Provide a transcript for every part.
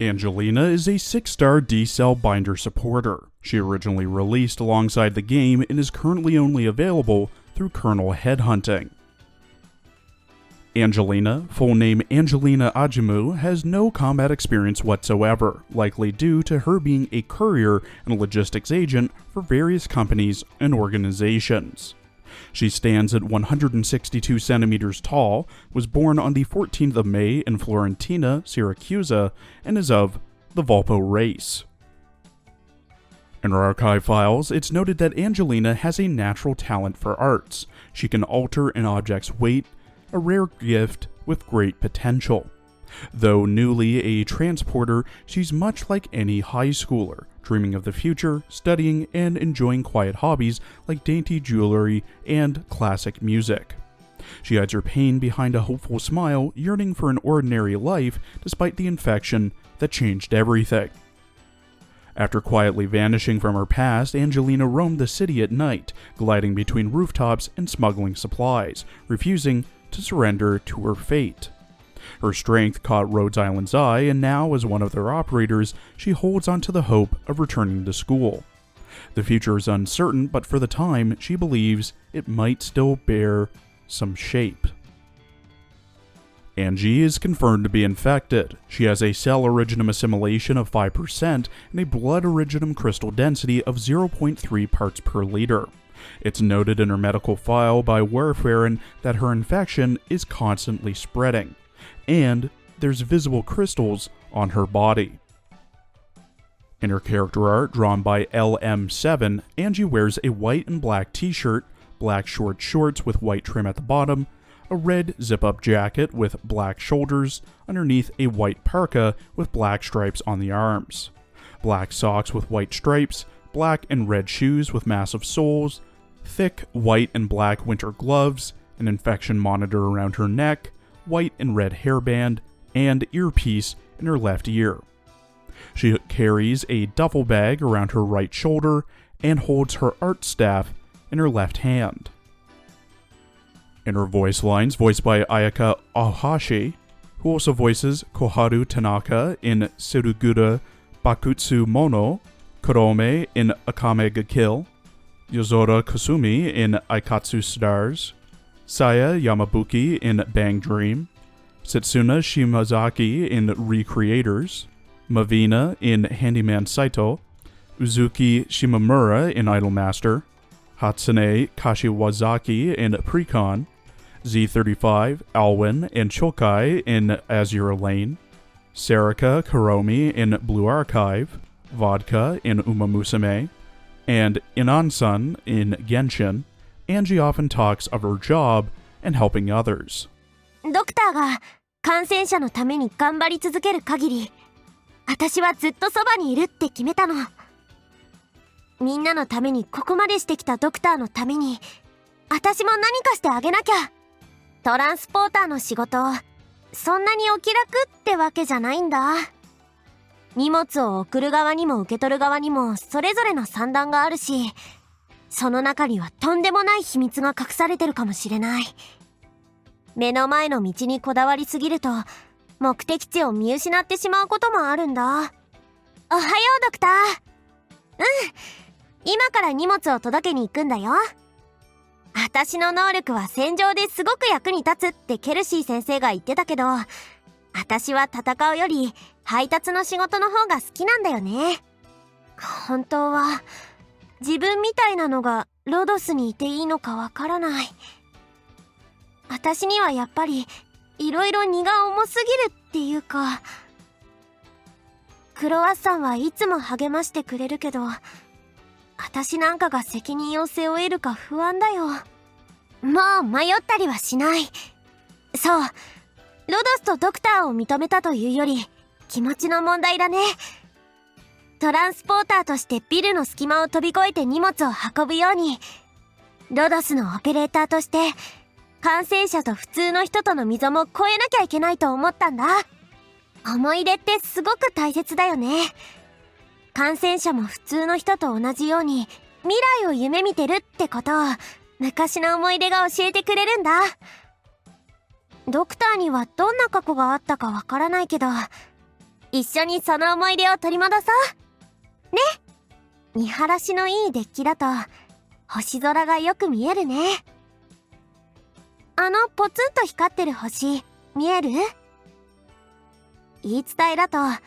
Angelina is a 6-star D-Cell binder supporter. She originally released alongside the game and is currently only available through kernel headhunting. Angelina, full name Angelina Ajimu, has no combat experience whatsoever, likely due to her being a courier and logistics agent for various companies and organizations. She stands at 162 centimeters tall, was born on the 14th of May in Florentina, Syracuse, and is of the Volpo race. In her archive files, it's noted that Angelina has a natural talent for arts. She can alter an object's weight, a rare gift with great potential. Though newly a transporter, she's much like any high schooler, dreaming of the future, studying, and enjoying quiet hobbies like dainty jewelry and classic music. She hides her pain behind a hopeful smile, yearning for an ordinary life despite the infection that changed everything. After quietly vanishing from her past, Angelina roamed the city at night, gliding between rooftops and smuggling supplies, refusing to surrender to her fate. Her strength caught Rhode Island's eye, and now, as one of their operators, she holds onto the hope of returning to school. The future is uncertain, but for the time, she believes it might still bear some shape. Angie is confirmed to be infected. She has a cell originum assimilation of 5% and a blood originum crystal density of 0.3 parts per liter. It's noted in her medical file by Warfarin that her infection is constantly spreading, and there's visible crystals on her body. In her character art, drawn by LM7, Angie wears a white and black t-shirt, black short shorts with white trim at the bottom, a red zip-up jacket with black shoulders, underneath a white parka with black stripes on the arms, black socks with white stripes, black and red shoes with massive soles, thick white and black winter gloves, an infection monitor around her neck, white and red hairband, and earpiece in her left ear. She carries a duffel bag around her right shoulder and holds her art staff in her left hand. In her voice lines, voiced by Ayaka Ohashi, who also voices Koharu Tanaka in Surugura Bakutsu Mono, Kurome in Akame ga Kill, Yozora Kasumi in Aikatsu Stars, Saya Yamabuki in Bang Dream, Setsuna Shimazaki in Recreators, Mavina in Handyman Saito, Uzuki Shimamura in Idolmaster, Hatsune Kashiwazaki in Precon, Z35, Alwyn, and Chokai in Azure Lane, Sarika Kuromi in Blue Archive, Vodka in Uma Musume, and Inansan in Genshin. Angie often talks of her job and helping others. ドクターが感染者のために頑張り続ける限り、私はずっとそばにいるって決めたの。みんなのためにここまでしてきたドクターのために、私も何かしてあげなきゃ。トランスポーターの仕事、そんなにお気楽ってわけじゃないんだ。荷物を送る側にも受け取る側にもそれぞれの算段があるし、その中にはとんでもない秘密が隠されてるかもしれない。目の前の道にこだわりすぎると、目的地を見失ってしまうこともあるんだ。おはようドクター。今から荷物を届けに行くんだよ。私の能力は戦場ですごく役に立つってケルシー先生が言ってたけど、私は戦うより配達の仕事の方が好きなんだよね。本当は自分みたいなのがロドスにいていいのかわからない。私にはやっぱりいろいろ荷が重すぎるっていうか、クロワッサンはいつも励ましてくれるけど、私なんかが責任を背負えるか不安だよ。もう迷ったりはしない。そう、ロドスとドクターを認めたというより気持ちの問題だね。トランスポーターとしてビルの隙間を飛び越えて荷物を運ぶように、ロドスのオペレーターとして感染者と普通の人との溝も越えなきゃいけないと思ったんだ。思い出ってすごく大切だよね。感染者も普通の人と同じように未来を夢見てるってことを昔の思い出が教えてくれるんだ。ドクターにはどんな過去があったかわからないけど、一緒にその思い出を取り戻そうね。見晴らしのいいデッキだと星空がよく見えるね。あのポツンと光ってる星見える？言い伝えだとあ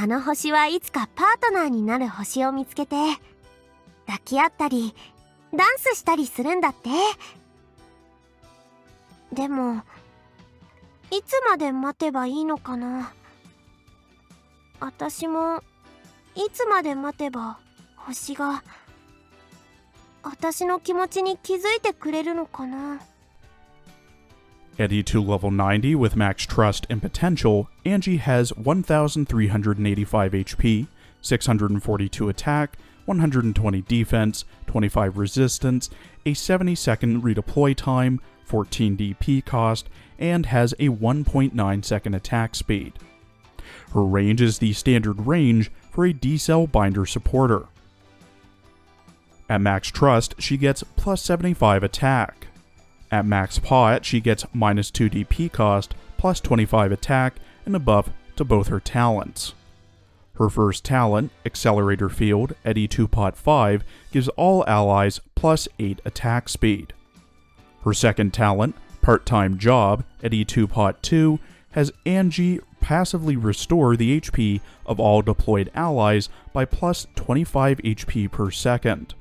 の星はいつかパートナーになる星を見つけて抱き合ったりダンスしたりするんだって。でもいつまで待てばいいのかな。私もいつまで待てば星が私の気持ちに気づいてくれるのかな。At E2 level 90 with max trust and potential, Angie has 1,385 HP, 642 attack, 120 defense, 25 resistance, a 70-second redeploy time, 14 DP cost, and has a 1.9 second attack speed. Her range is the standard range for a D-Cell binder supporter. At max trust, she gets plus 75 attack. At max pot, she gets minus 2 DP cost, plus 25 attack, and a buff to both her talents. Her first talent, Accelerator Field, at E2 pot 5, gives all allies plus 8 attack speed. Her second talent, Part-Time Job, at E2 pot 2, has Angie passively restore the HP of all deployed allies by plus 25 HP per second,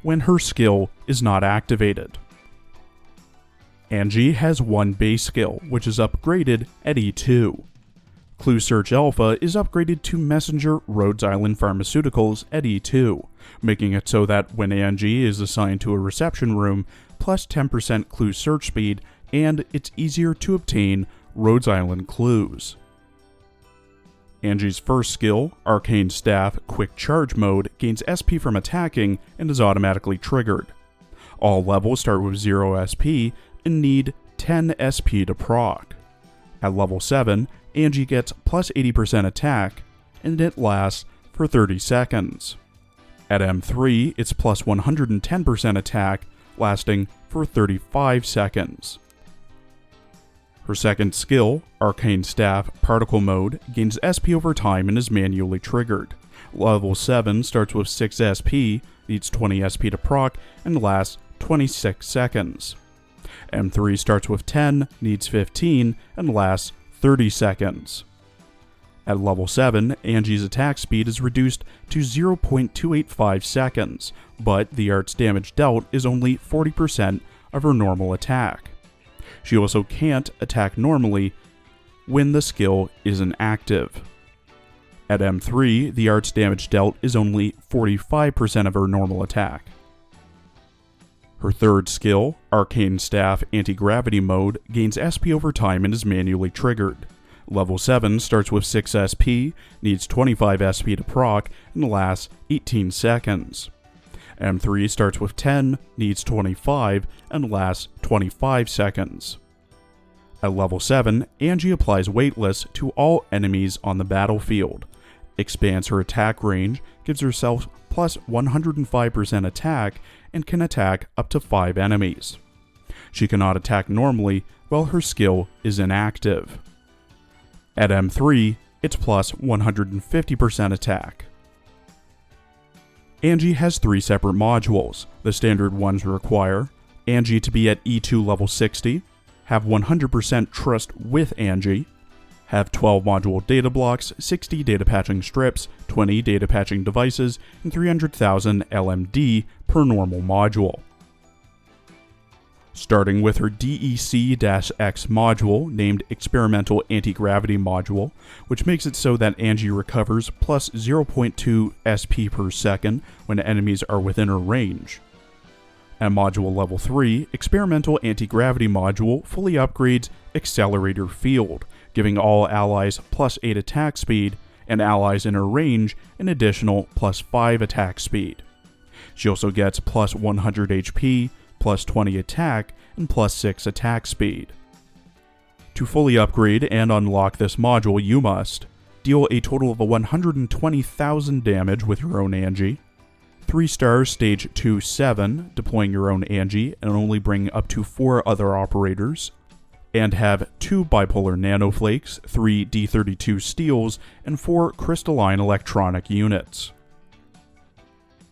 when her skill is not activated. Angie has one base skill, which is upgraded at E2. Clue Search Alpha is upgraded to Messenger Rhodes Island Pharmaceuticals at E2, making it so that when Angie is assigned to a reception room, plus 10% clue search speed, and it's easier to obtain Rhodes Island clues. Angie's first skill, Arcane Staff Quick Charge Mode, gains SP from attacking and is automatically triggered. All levels start with 0 SP and need 10 SP to proc. At level 7, Angie gets plus 80% attack, and it lasts for 30 seconds. At M3, it's plus 110% attack, lasting for 35 seconds. Her second skill, Arcane Staff Particle Mode, gains SP over time and is manually triggered. Level 7 starts with 6 SP, needs 20 SP to proc, and lasts 26 seconds. M3 starts with 10, needs 15, and lasts 30 seconds. At level 7, Angie's attack speed is reduced to 0.285 seconds, but the art's damage dealt is only 40% of her normal attack. She also can't attack normally when the skill isn't active. At M3, the art's damage dealt is only 45% of her normal attack. Her third skill, Arcane Staff Anti-Gravity Mode, gains SP over time and is manually triggered. Level 7 starts with 6 SP, needs 25 SP to proc, and lasts 18 seconds. M3 starts with 10, needs 25, and lasts 25 seconds. At level 7, Angie applies Weightless to all enemies on the battlefield, expands her attack range, gives herself plus 105% attack, and can attack up to 5 enemies. She cannot attack normally while her skill is inactive. At M3, it's plus 150% attack. Angie has 3 separate modules. The standard ones require Angie to be at E2 level 60, have 100% trust with Angie, have 12 module data blocks, 60 data patching strips, 20 data patching devices, and 300,000 LMD per normal module. Starting with her DEC-X module, named Experimental Anti-Gravity Module, which makes it so that Angie recovers plus 0.2 SP per second when enemies are within her range. At Module Level 3, Experimental Anti-Gravity Module fully upgrades Accelerator Field, giving all allies plus 8 attack speed, and allies in her range an additional plus 5 attack speed. She also gets plus 100 HP, plus 20 attack, and plus 6 attack speed. To fully upgrade and unlock this module, you must deal a total of 120,000 damage with your own Angie, 3 stars stage 2-7, deploying your own Angie and only bring up to 4 other operators, and have 2 bipolar nanoflakes, 3 D32 steels, and 4 crystalline electronic units.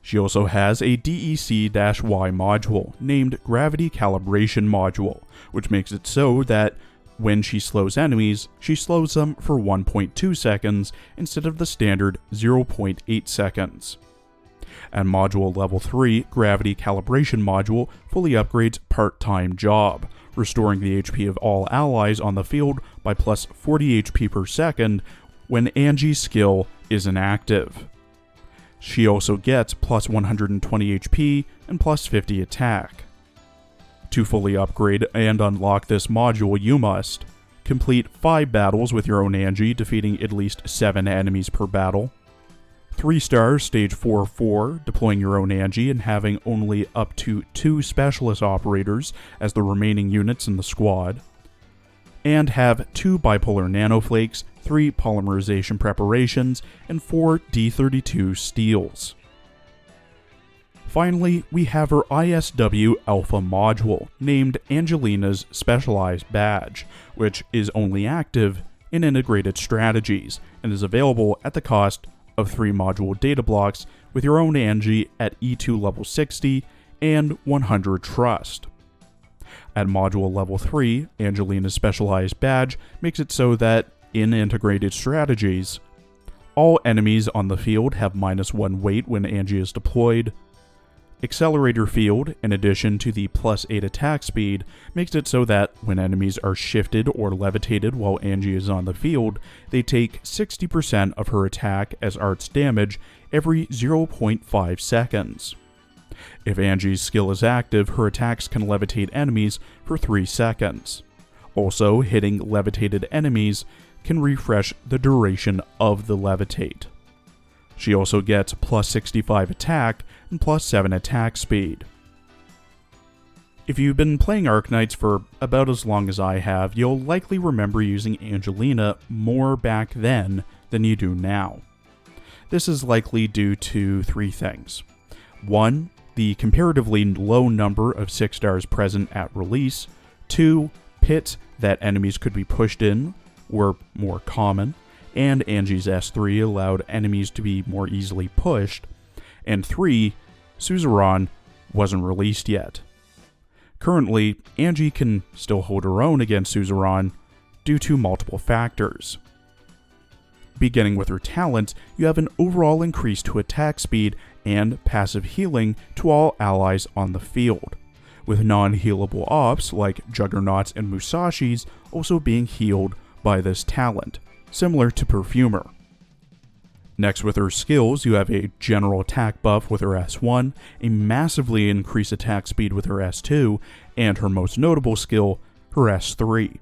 She also has a DEC-Y module, named Gravity Calibration Module, which makes it so that when she slows enemies, she slows them for 1.2 seconds instead of the standard 0.8 seconds. At Module Level 3, Gravity Calibration Module fully upgrades Part-Time Job, restoring the HP of all allies on the field by plus 40 HP per second when Angie's skill is inactive. She also gets plus 120 HP and plus 50 attack. To fully upgrade and unlock this module, you must complete 5 battles with your own Angie, defeating at least 7 enemies per battle. 3 stars, stage 4-4, deploying your own Angie and having only up to 2 specialist operators as the remaining units in the squad. And have 2 bipolar nanoflakes, 3 polymerization preparations, and 4 D32 steels. Finally, we have her ISW Alpha module, named Angelina's Specialized Badge, which is only active in integrated strategies, and is available at the cost of 3 module data blocks with your own Angie at E2 level 60 and 100 trust. At module level 3, Angelina's Specialized Badge makes it so that, in integrated strategies, all enemies on the field have -1 weight when Angie is deployed. Accelerator Field, in addition to the +8 attack speed, makes it so that when enemies are shifted or levitated while Angie is on the field, they take 60% of her attack as arts damage every 0.5 seconds. If Angie's skill is active, her attacks can levitate enemies for 3 seconds. Also, hitting levitated enemies can refresh the duration of the levitate. She also gets plus 65 attack and plus 7 attack speed. If you've been playing Arknights for about as long as I have, you'll likely remember using Angelina more back then than you do now. This is likely due to 3 things. 1. The comparatively low number of 6 stars present at release. 2. Pits that enemies could be pushed in were more common, and Angie's S3 allowed enemies to be more easily pushed. And 3. Suzerain wasn't released yet. Currently, Angie can still hold her own against Suzerain due to multiple factors. Beginning with her talents, you have an overall increase to attack speed and passive healing to all allies on the field, with non-healable ops like Juggernauts and Musashis also being healed by this talent, similar to Perfumer. Next, with her skills, you have a general attack buff with her S1, a massively increased attack speed with her S2, and her most notable skill, her S3.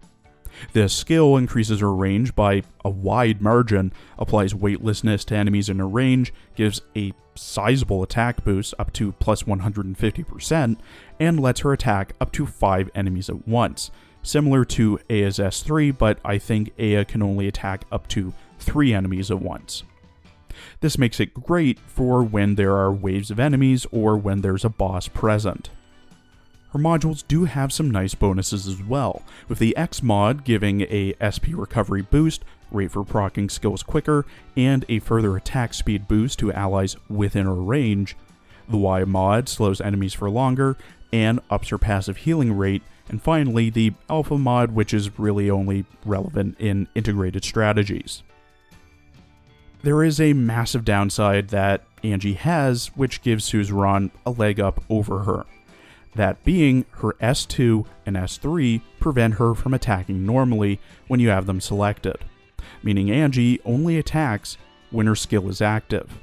This skill increases her range by a wide margin, applies weightlessness to enemies in her range, gives a sizable attack boost up to plus 150%, and lets her attack up to 5 enemies at once, similar to Aya's S3, but I think Aya can only attack up to 3 enemies at once. This makes it great for when there are waves of enemies or when there's a boss present. Her modules do have some nice bonuses as well, with the X mod giving a SP recovery boost, rate for proccing skills quicker, and a further attack speed boost to allies within her range. The Y mod slows enemies for longer and ups her passive healing rate, and finally the Alpha mod, which is really only relevant in integrated strategies. There is a massive downside that Angie has, which gives Suzerain a leg up over her. That being, her S2 and S3 prevent her from attacking normally when you have them selected, meaning Angie only attacks when her skill is active.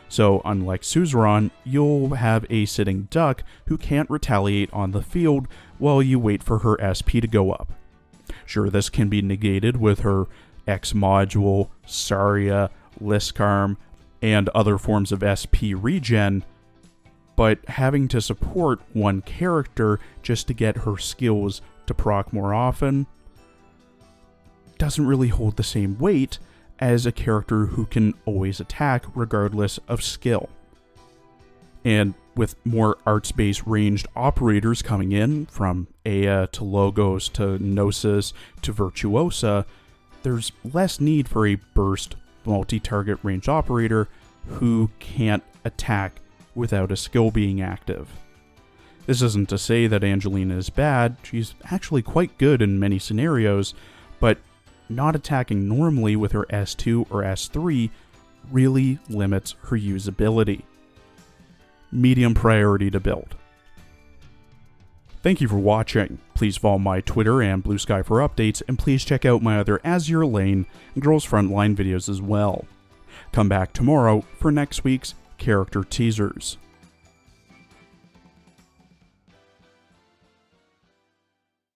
So unlike Suzerain, you'll have a sitting duck who can't retaliate on the field while you wait for her SP to go up. Sure, this can be negated with her X module, Saria, Liskarm, and other forms of SP regen, but having to support one character just to get her skills to proc more often doesn't really hold the same weight as a character who can always attack regardless of skill. And with more arts-based ranged operators coming in, from Ea to Logos to Gnosis to Virtuosa, there's less need for a burst multi-target ranged operator who can't attack without a skill being active. This isn't to say that Angelina is bad, she's actually quite good in many scenarios, but not attacking normally with her S2 or S3 really limits her usability. Medium priority to build. Thank you for watching. Please follow my Twitter and Blue Sky for updates, and please check out my other Azure Lane and Girls Frontline videos as well. Come back tomorrow for next week's character teasers.